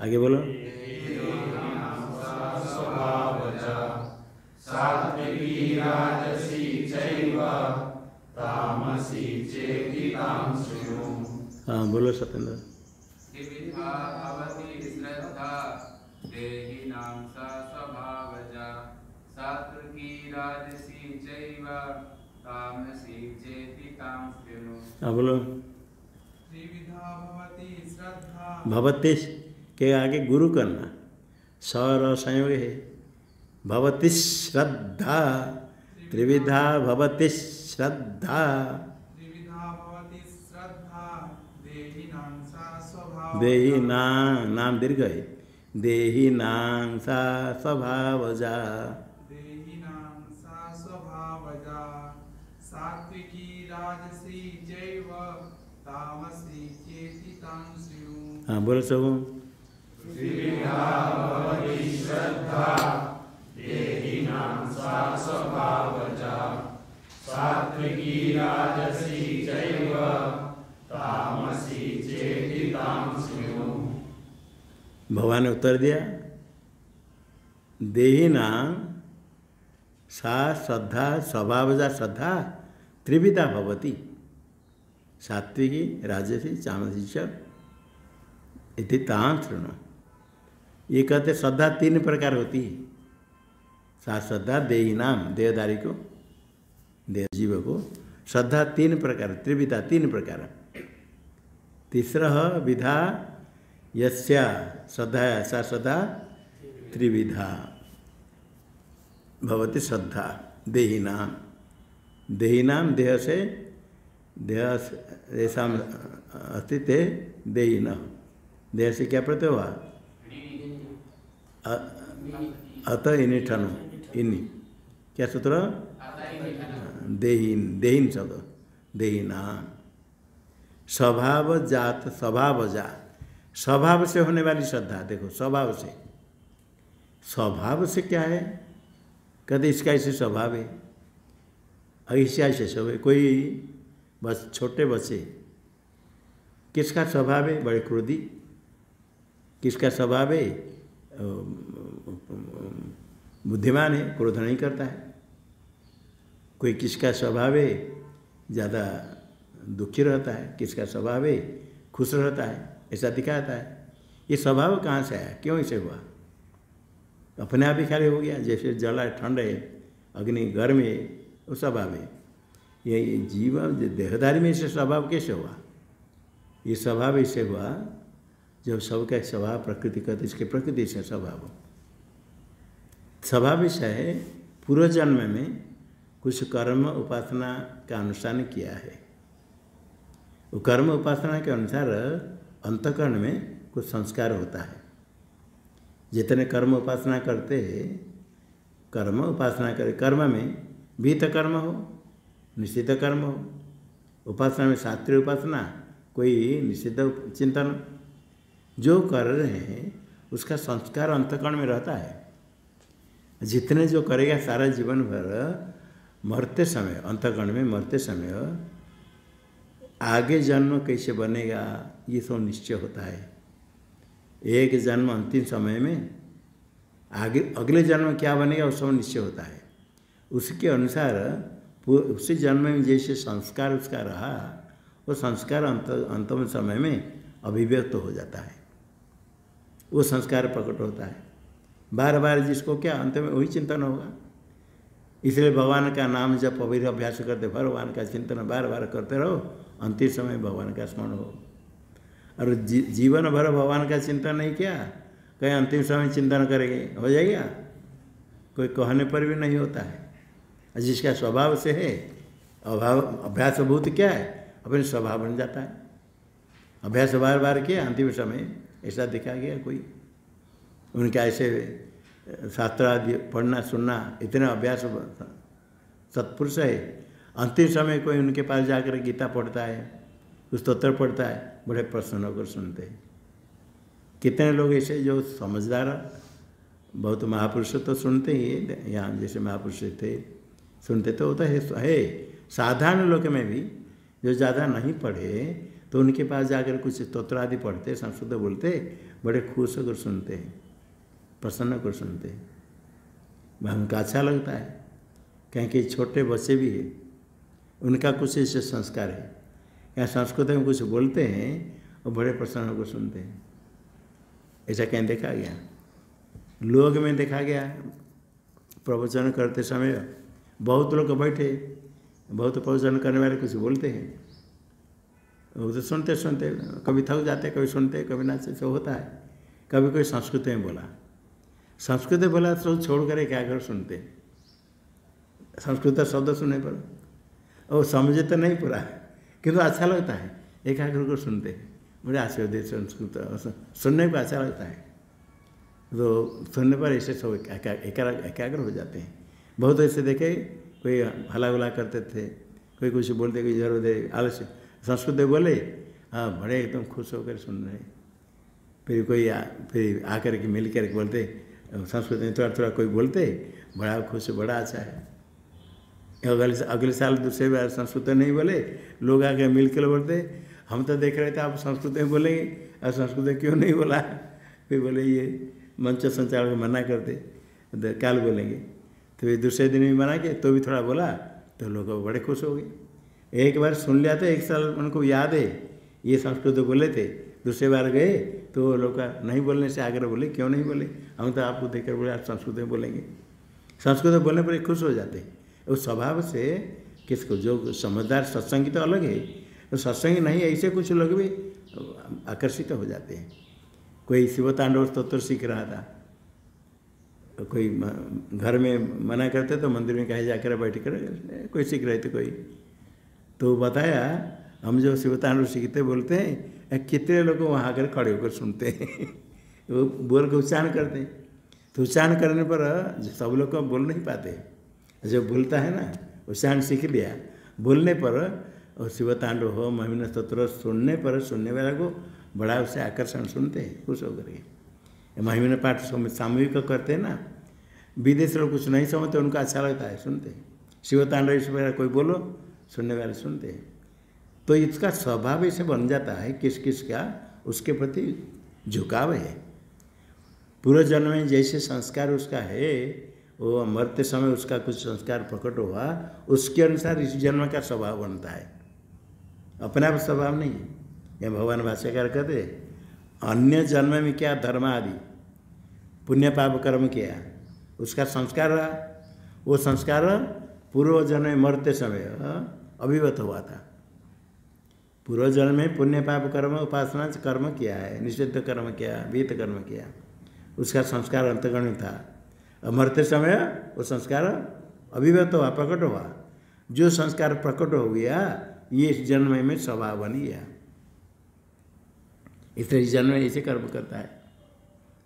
आगे बोलो। हाँ बोलो सत्येंद्र। त्रिविधा भवति श्रद्धा देहिनां सा स्वभावजा सात्विकी राजसी चैव तामसी चेति तां शृणु। हाँ बोलो। त्रिविधा भवति श्रद्धा, भवति के आगे गुरु करना, स और संयोग है। भवति श्रद्धा, त्रिविधा भवति श्रद्धा, देही नाम दीर्घ है, देही नाम सा स्वभावजा, सात्विकी राजसी चैव तामसी चेति तां शृणु। हाँ बोलो सब। सात्विकी राजसी चैव तामसी चेति तां शृणु। भगवान ने उत्तर दिया, देहिना सा श्रद्धा स्वभावजा श्रद्धा त्रिविधा भवति सात्विकी राजसी तामसी च इति तां शृणु। ये कहते श्रद्धा तीन प्रकार होती है। सा श्रद्धा देहिनाम, देहधारी को, देह जीव को श्रद्धा तीन प्रकार, त्रिविधा तीन प्रकार। तीसरा विधा यस्या श्रद्धा, सा श्रद्धा त्रिविधा भवति श्रद्धा देहिनाम, देहिनाम देह से, देह ऐसा अस्तित्व देहिन, देह से क्या प्रत्यय हुआ? अतः इन्हीं ठनु, इन्हीं क्या सूत्र? देहीन, देहीन शब्द, देहिनाम। स्वभाव जात, स्वभाव जा, स्वभाव से होने वाली श्रद्धा। देखो स्वभाव से, स्वभाव से क्या है? कहते इसका ऐसे स्वभाव है, ऐसे ऐसे स्वभाव है। कोई बस छोटे बच्चे, किसका स्वभाव है? बड़े क्रोधी। किसका स्वभाव है? बुद्धिमान है, क्रोध नहीं करता है। कोई किसका स्वभाव है? ज़्यादा दुखी रहता है। किसका स्वभाव है? खुश रहता है। ऐसा दिखाता है। ये स्वभाव कहाँ से आया? क्यों ऐसे हुआ? अपने आप ही खाली हो गया। जैसे जल है, ठंड है, अग्नि गर्म है, वो स्वभाव है। ये जीवन देहधारी में ऐसे स्वभाव कैसे हुआ? ये स्वभाव ऐसे हुआ जब सबका स्वभाव प्रकृति कहते, इसके प्रकृति से स्वभाव, स्वभाव ऐसा है पूर्व जन्म में कुछ कर्म उपासना का अनुष्ठान किया है। वो कर्म उपासना के अनुसार अंतःकरण में कुछ संस्कार होता है। जितने कर्म उपासना करते हैं, कर्म उपासना करे, कर्म में विहित कर्म हो, निश्चित कर्म हो। उपासना में शास्त्रीय उपासना, कोई निषिद्ध चिंतन जो कर रहे हैं उसका संस्कार अंतःकरण में रहता है। जितने जो करेगा सारा जीवन भर मरते समय अंतःकरण में मरते समय आगे जन्म कैसे बनेगा ये सब निश्चय होता है। एक जन्म अंतिम समय में आगे अगले जन्म क्या बनेगा उस सब निश्चय होता है। उसके अनुसार उसी जन्म में जैसे संस्कार उसका रहा वो संस्कार अंतिम समय में अभिव्यक्त हो जाता है, वो संस्कार प्रकट होता है। बार बार जिसको क्या अंत में वही चिंतन होगा। इसलिए भगवान का नाम जब पवित्र अभ्यास करते भगवान का चिंतन बार बार करते रहो, अंतिम समय भगवान का स्मरण हो। और जीवन भर भगवान का चिंतन नहीं किया, कहीं अंतिम समय चिंतन करेंगे हो जाएगा? कोई कहने पर भी नहीं होता है। जिसका स्वभाव से है अभ्यासभूत क्या है, अपने स्वभाव बन जाता है। अभ्यास बार बार किया, अंतिम समय ऐसा देखा गया। कोई उनका ऐसे शास्त्र आदि पढ़ना सुनना इतना अभ्यास सत्पुरुष है, अंतिम समय कोई उनके पास जाकर गीता पढ़ता है, कुछ स्तोत्र पढ़ता है, बड़े प्रसन्न होकर सुनते हैं। कितने लोग ऐसे जो समझदार बहुत महापुरुष तो सुनते ही, यहाँ जैसे महापुरुष थे सुनते तो होता है। साधारण लोग में भी जो ज़्यादा नहीं पढ़े तो उनके पास जाकर कुछ स्तोत्र आदि पढ़ते, संस्कृत बोलते, बड़े खुश होकर सुनते हैं, प्रसन्न होकर सुनते हैं। उनका अच्छा लगता है, क्योंकि छोटे बच्चे भी हैं, उनका कुछ ऐसे संस्कार है। यहाँ संस्कृत में कुछ बोलते हैं और बड़े प्रसन्न होकर सुनते हैं। ऐसा कहीं देखा गया, लोग में देखा गया। प्रवचन करते समय बहुत लोग बैठे, बहुत प्रवचन करने वाले कुछ बोलते हैं, वो तो सुनते सुनते कभी थक जाते, कभी सुनते, कभी ना से होता है। कभी कोई संस्कृत में बोला, संस्कृत में बोला तो छोड़ कर क्या कर सुनते, संस्कृत शब्द सुनने पर और समझे तो नहीं पूरा, किंतु अच्छा लगता है, एकाग्र को सुनते हैं। मुझे आशीर्वाद संस्कृत सुनने को अच्छा लगता है, तो सुनने पर ऐसे सब एकाग्र हो जाते हैं। बहुत ऐसे देखे, कोई हला गुला करते थे, कोई कुछ बोलते, कोई इधर उधर आलस्य संस्कृत में बोले, हाँ बड़े एकदम खुश होकर सुन रहे। फिर कोई फिर आकर के मिल कर बोलते संस्कृत में, थोड़ा थोड़ा कोई बोलते, बड़ा खुश, बड़ा अच्छा है। अगले साल दूसरे बार संस्कृत नहीं बोले, लोग आके मिल कर बोलते, हम तो देख रहे थे आप संस्कृत में बोलेंगे और संस्कृत में क्यों नहीं बोला। फिर बोले ये मंच संचालक मना करते, कल बोलेंगे। तो फिर दूसरे दिन भी मना किया तो भी थोड़ा बोला, तो लोग बड़े खुश हो गए। एक बार सुन लिया था, एक साल उनको याद है ये संस्कृत बोले थे, दूसरे बार गए तो लोग नहीं बोलने से आकर बोले क्यों नहीं बोले, हम तो आपको देखकर बोले आप संस्कृत में बोलेंगे। संस्कृत में बोलने पर खुश हो जाते हैं। उस स्वभाव से किसको, जो समझदार सत्संगी तो अलग है, तो सत्संगी नहीं ऐसे कुछ लोग भी आकर्षित हो जाते हैं। कोई शिव तांडव स्तोत्र सीख रहा था, कोई घर में मना करते तो मंदिर में कहीं जाकर बैठ कर कोई सीख रहे थे कोई, तो बताया हम जो शिव तांडव सीखते बोलते हैं, कितने लोग वहाँ आकर खड़े होकर सुनते हैं। वो बोल के उच्चारण करते हैं, तो उच्चारण करने पर सब लोग को बोल नहीं पाते। जो बोलता है ना, उच्चारण सीख लिया, बोलने पर और शिव तांडव हो, महिमा स्तोत्र सुनने पर सुनने वाला को बड़ा उससे आकर्षण सुनते हैं, खुश होकर के। महिमा पाठ सामूहिक करते हैं ना, विदेश लोग कुछ नहीं समझते, उनको अच्छा लगता है, सुनते हैं। शिव तांडव इस वगैरह कोई बोलो, सुनने वाले सुनते हैं। तो इसका स्वभाव ऐसे बन जाता है, किस किस का उसके प्रति झुकाव है। पूर्व जन्म में जैसे संस्कार उसका है, वो मरते समय उसका कुछ संस्कार प्रकट हुआ, उसके अनुसार इस जन्म का स्वभाव बनता है, अपने आप स्वभाव नहीं है। यह भगवान भाष्यकार कहते, अन्य जन्म में क्या धर्म आदि पुण्य पाप कर्म किया, उसका संस्कार रहा, वो संस्कार पूर्व जन्म में मरते समय अभिव्यक्त हुआ था। पूर्व जन्म में पुण्य पाप कर्म उपासना कर्म किया है, निषिद्ध कर्म किया, विहित कर्म किया, उसका संस्कार अंतःकरण में था। और मरते समय वो संस्कार अभिव्यक्त हुआ, प्रकट हुआ। जो संस्कार प्रकट हो गया ये इस जन्म में स्वभाव बन गया। इसलिए इस जन्म में ऐसे कर्म करता है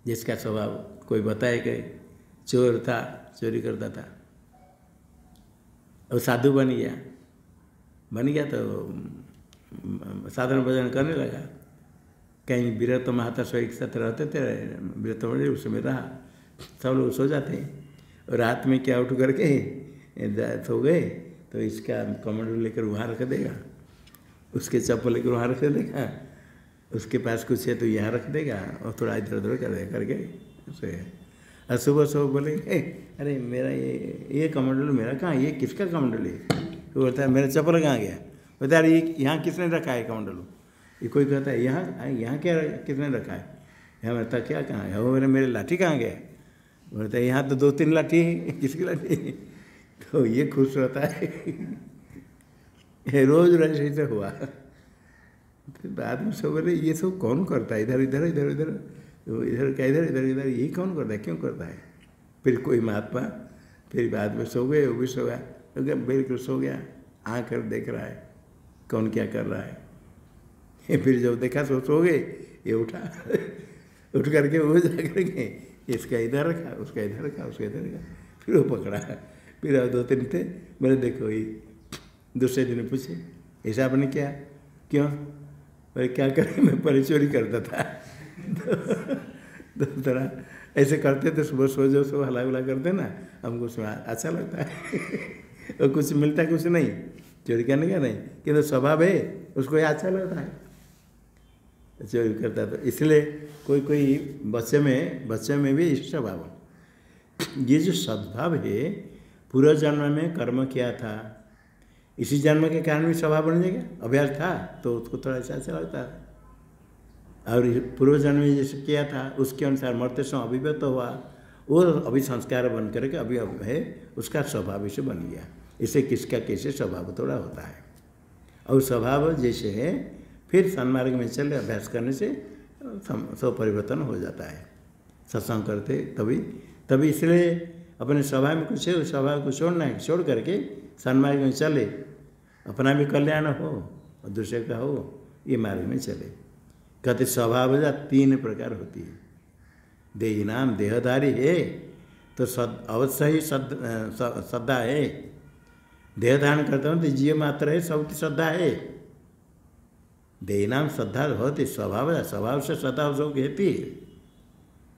जिसका स्वभाव। कोई बताए कि चोर था, चोरी करता था, और साधु बन गया तो साधन भजन करने लगा। कहीं विरत महाता एक साथ रहते थे, विरत मंडली उसमें रहा, सब लोग सो जाते हैं। और रात में क्या उठ करके सो गए तो इसका कमंडल लेकर वहाँ रख देगा, उसके चप्पल लेकर वहाँ रख देगा, उसके पास कुछ है तो यहाँ रख देगा और थोड़ा इधर उधर कर देगा करके सोए। और सुबह सुबह बोलेंगे अरे मेरा ये कमंडल मेरा कहाँ, ये किसका कमंडल है? तो बोलता है मेरा चप्पल कहाँ गया? बोलता है ये यहाँ किसने रखा है कमंडल? ये कोई कहता है यहाँ क्या किसने रखा है? यहाँ मेरा तकिया कहाँ है? वो मेरे लाठी कहाँ गया? बोलता है यहाँ तो 2-3 लाठी है, किसकी लाठी? तो ये खुश रहता है। रोज ऐसे हुआ। फिर बाद में सब बोले ये सब कौन करता है? इधर इधर इधर इधर इधर क्या इधर इधर इधर ये कौन करता है, क्यों करता है? फिर कोई महात्मा फिर बाद में सो गए, वो भी सो गया, बिल्कुल सो गया, आकर देख रहा है कौन क्या कर रहा है। फिर जब देखा तो सो गए, ये उठा उठ करके वो जा करके इसका इधर रखा, उसका इधर रखा, उसका इधर रखा, फिर वो पकड़ा। फिर और 2-3 थे, मैंने देखो ये दूसरे दिन पूछे ऐसा आपने क्या, क्यों? मैं क्या करें, मैं पहले चोरी करता था। तो थोड़ा ऐसे करते थे, सुबह सो जो सो हला उला करते ना, हमको अच्छा लगता है। और कुछ मिलता कुछ नहीं, चोरी करने का नहीं, किंतु स्वभाव है उसको ये अच्छा लगता है, चोरी करता। तो इसलिए कोई कोई बच्चे में भी इस स्वभाव, ये जो सद्भाव है पूर्व जन्म में कर्म किया था, इसी जन्म के कारण भी स्वभाव बन जाएगा। अभ्यास था तो उसको थोड़ा अच्छा लगता है, और पूर्व जन्म में जैसे किया था उसके अनुसार मरते समय अभिव्यक्त हुआ, वो अभी संस्कार बन करके अभी है उसका स्वभाव इसे बन गया। इसे किसका कैसे स्वभाव थोड़ा होता है, और स्वभाव जैसे है फिर सन्मार्ग में चले अभ्यास करने से सब परिवर्तन हो जाता है। सत्संग करते तभी इसलिए अपने स्वभाव में कुछ है, उस स्वभाव को छोड़ना है, छोड़ करके सन्मार्ग में चले, अपना भी कल्याण हो और दूसरे का हो, ये मार्ग में चले। कहते स्वभावजा 3 प्रकार होती है। देही नाम देहधारी है तो अवश्य ही श्रद्धा है, देह धारण करता हूँ तो जीव मात्र है, सबकी श्रद्धा है। देही नाम श्रद्धा होती स्वभाव से श्रद्धा सब कहती है।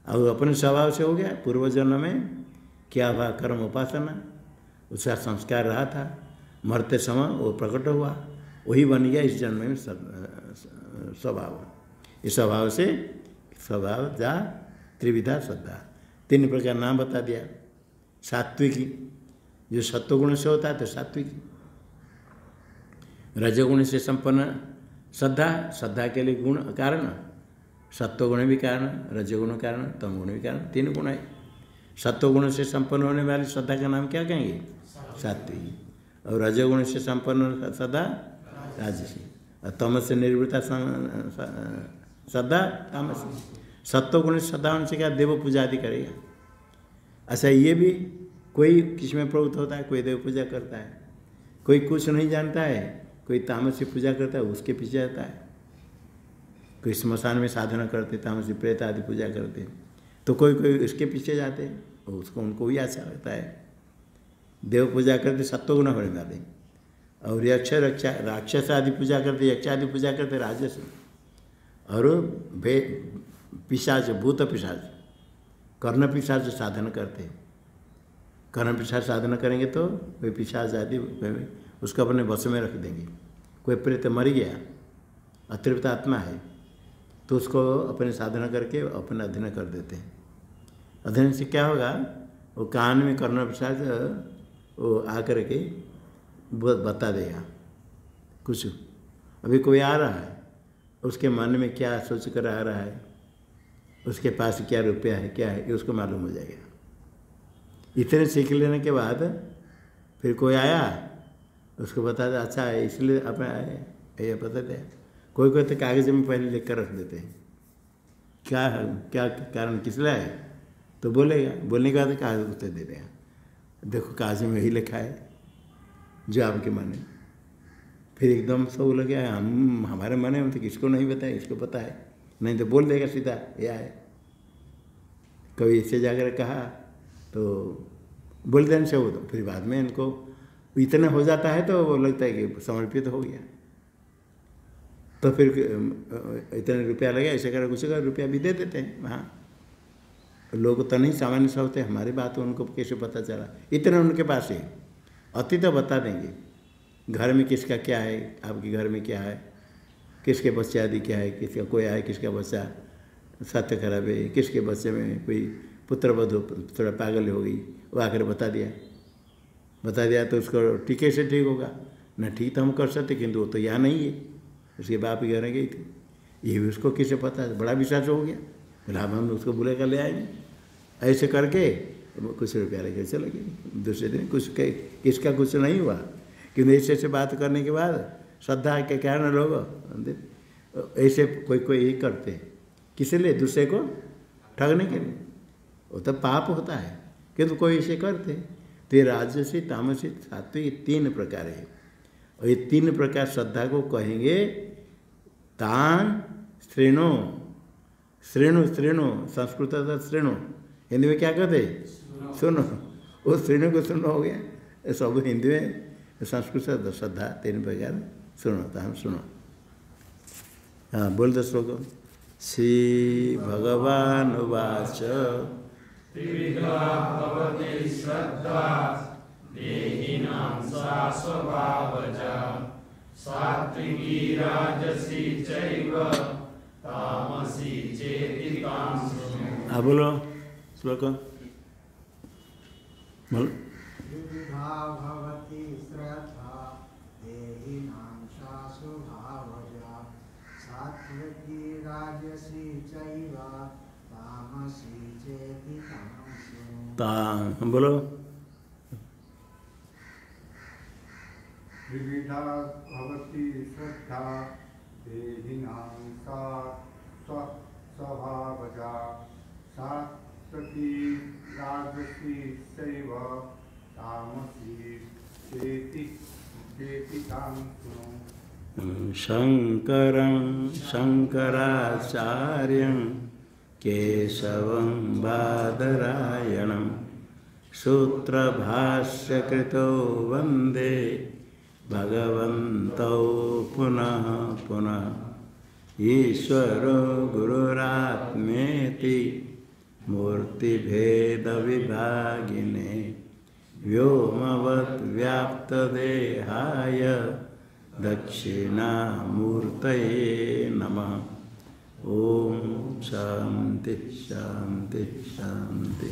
और अपने स्वभाव से हो गया, पूर्व जन्म में क्या हुआ कर्म उपासना, उसका संस्कार रहा था, मरते समय वो प्रकट हुआ, वही बन गया इस जन्म में स्वभाव। इस स्वभाव से स्वभाव जा त्रिविधा श्रद्धा, 3 प्रकार नाम बता दिया। सात्विकी जो सत्वगुण से होता है तो सात्विकी, रजोगुण से संपन्न श्रद्धा के लिए गुण कारण, सत्वगुण भी कारण, रजोगुण कारण, तमगुण भी कारण, 3 गुण है। सत्वगुण से संपन्न होने वाली श्रद्धा का नाम क्या कहेंगे? सात्विकी। और रजोगुण से संपन्न श्रद्धा राजसी, और तमस से निर्वृत्ता श्रद्धा तामसी। सत्वगुण श्रद्धा होने से क्या देव पूजा आदि करेगा। अच्छा, ये भी कोई किसमें प्रवृत्त होता है, कोई देव पूजा करता है, कोई कुछ नहीं जानता है, कोई तामसी पूजा करता है उसके पीछे जाता है, कोई श्मशान में साधना करते, तामसी प्रेत आदि पूजा करते, तो कोई उसके पीछे जाते हैं, उसको उनको भी अच्छा लगता है। देव पूजा करते सत्वगुण होने वाले, और यक्ष राक्षस आदि पूजा करते, यक्ष आदि पूजा करते राजस, और पिशाच भूत पिशाच कर्ण पिशाच साधन करते। कर्ण पिशाच साधना करेंगे तो कोई पिशाच आदि उसको अपने वश में रख देंगे। कोई प्रेत मर गया, अतृप्त आत्मा है, तो उसको अपने साधना करके अपने अध्ययन कर देते हैं। अध्ययन से क्या होगा, वो कान में कर्ण पिशाच वो आकर के बता देगा कुछ। अभी कोई आ रहा है, उसके मन में क्या सोच कर आ रहा है, उसके पास क्या रुपया है, क्या है, ये उसको मालूम हो जाएगा। इतने सीख लेने के बाद फिर कोई आया, उसको बता दे अच्छा है इसलिए अपने आए, ये बता दे। कोई तो कागज में पहले लिख कर रख देते हैं, क्या कारण किस लिए आए, तो बोलेगा, बोलने के बाद कागज उत्तर दे देगा, देखो कागज में यही लिखा है जो आपके मन है। फिर एकदम सब लग गया, हम हमारे मन में तो किसको नहीं बताया, इसको पता है, नहीं तो बोल देगा सीधा ये है। कभी इससे जाकर कहा तो बोल देने से वो, तो फिर बाद में इनको इतना हो जाता है तो वो लगता है कि समर्पित हो गया। तो फिर इतने रुपया लगे, ऐसे कर कुछ कर रुपया भी दे देते हैं वहाँ। लोग तो नहीं सामान्य से होते, हमारी बात उनको कैसे पता चला, इतने उनके पास है। अति तो बता देंगे घर में किसका क्या है, आपके घर में क्या है, किसके बच्चे आदि क्या है, किसका कोई आए, किसका बच्चा स्वास्थ्य खराब है, किसके बच्चे में कोई पुत्रवधू थोड़ा पागल हो गई, वो आकर बता दिया तो उसको टीके से ठीक होगा ना। ठीक तो हम कर सकते, किंतु वो तो यहाँ नहीं है, उसके बाप के घर गई थी, ये भी उसको किसे पता है, बड़ा विश्वास हो गया, बोला हम उसको बुलाकर ले आएंगे। ऐसे करके कुछ रुपया लेके चले गए। दूसरे दिन कुछ किसका कुछ नहीं हुआ, किंतु ऐसे बात करने के बाद श्रद्धा के कारण लोग ऐसे कोई ये करते हैं, किसी लिए, दूसरे को ठगने के लिए, वो तो पाप होता है, किंतु कोई ऐसे करते। तो ये राजसी, तामसी, सात्विक 3 प्रकार है, और ये 3 प्रकार श्रद्धा को कहेंगे तान श्रेणु। संस्कृत था श्रेणु, हिंदी में क्या कहते सुनो, वो श्रेणु को सुनो हो गया, सब हिंदी में। संस्कृत श्रद्धा 3 प्रकार सुनो, तो हम सुनो। हाँ बोल दो श्लोक। श्री भगवान उवाच त्रिविधा भवति श्रद्धा देहिनां सा स्वभावजा सात्विकी राजसी चैव तामसी चेति तां शृणु। बोलो श्लोक बोलो। त्रिविधा भवति श्रद्धा देहिनां सा स्वभावजा सात्विकी राजसी चैव तामसी चेति तां शृणु। बोलो। त्रिविधा भवति श्रद्धा देहिनां सा स्वभावजा सात्विकी राजसी चैव तामसी चेति तां शृणु। शंकरं शंकराचार्यं केशवं बादरायणं सूत्रभाष्यकृतो वन्दे भगवन्तौ पुनः पुनः। ईश्वरो गुरुरात्मेति मूर्तिभेदविभागिने व्योमवद्व्याप्तदेहाय दक्षिणामूर्तये नमः। ओम शांति शांति शांति।